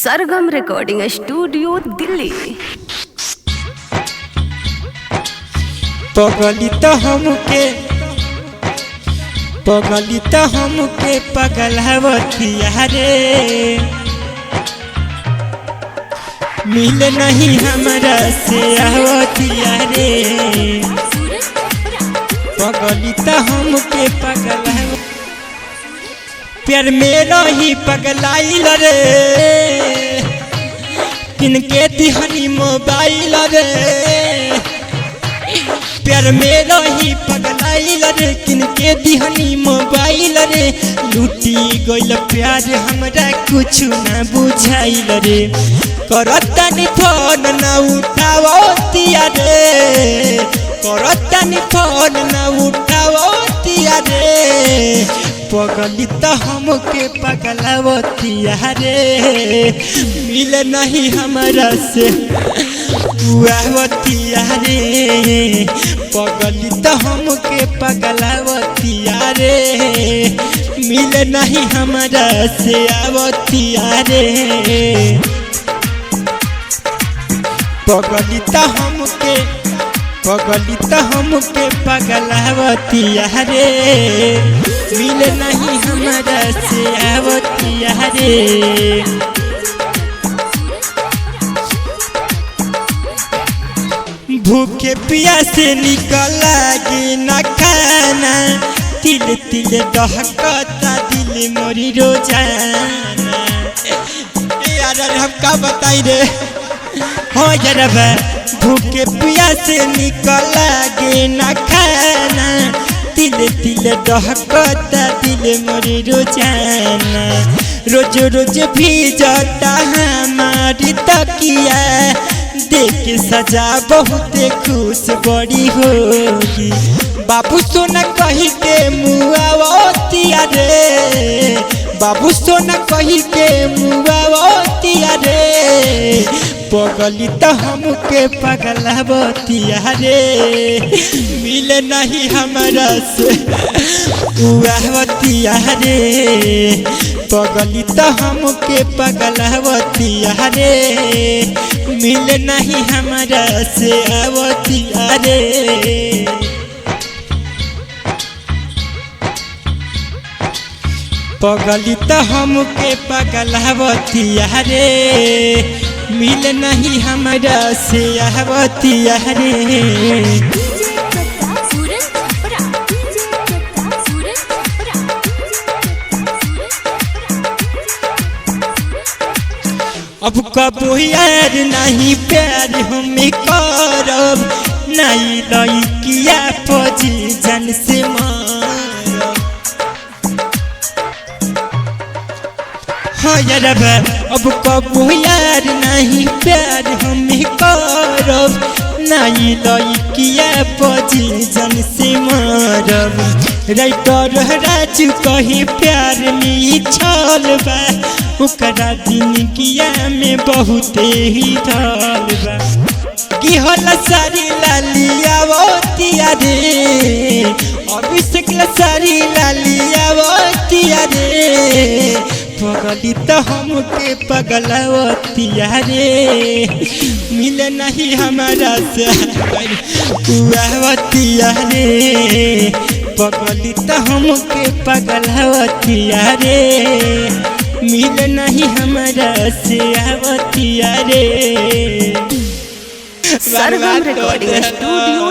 सरगम recording studio Delhi. पगलित हमके पगलवतिया रे, मिल नहीं हमरा से आवतिया रे। पगलित हमके पगलव प्यार मेरा ही पगलाइल रे, किनके दिहनी मोबाइल रे। प्यार मेरा ही पगलाइल रे, किनके दिहनी मोबाइल रे। लूटी गइल प्यार हमरा कुछ न बुझाइल रे। करतानी फोन न उठावतिया रे, करतानी फोन न उठावतिया रे। पगलित हमके पगलवतिया रे, मिल नहीं हमरा से आवतिया रे। पगलित हमके पगलवतिया रे, मिल नहीं हमरा से आवतिया रे। पगलित हमके पगलवतिया रे, मिल नहीं हमरा से आवतिया रे। भूखे प्यासे निकल लागे न खाना, तिल तिल दहकता दिल मोरी रोजाना। यार हम का बताई रे हो जरबा। भूखे प्यासे निकल लागे न खाना, तिल तिल दहकता दिल मोरी रोजाना। रोज रोज भीजता हमारी तकिया, देख सजा बहुत खुश बड़ी होगी। बाबू सोना कही के मुआवतिया रे, बाबू सोना कही के मुआवतिया रे। पगलित हमके पगलवतिया रे, मिल नहीं हमरा से आवतिया रे। पगलित हमके पगलवतिया रे, मिल नहीं हमरा से आवतिया रे। पगलित हमके पगलवतिया रे, मिल नहीं हमरा से आवतिया रे। अब कबो यार नहीं प्यार हमें करब, नहीं लइकिया पजी जन से मारब। हाँ यार अब कबो यार नहीं प्यार हमें करब, नहीं लइकिया पजी जन से मारब। राइटर राजू कही प्यार में छल बा, ओकरा जिंदगिया में बहुत ही धल बा। की होला सारी लालियावतिया रे, अभिषेक सारी लालियावतिया रे। पगलित हमके पगलवतिया रे, मिल नहीं हमरा से आवतिया रे। पगलित हमके पगलवतिया रे, मिल नहीं हमरा से आवतिया रे। सरगम रिकॉर्डिंग स्टूडियो।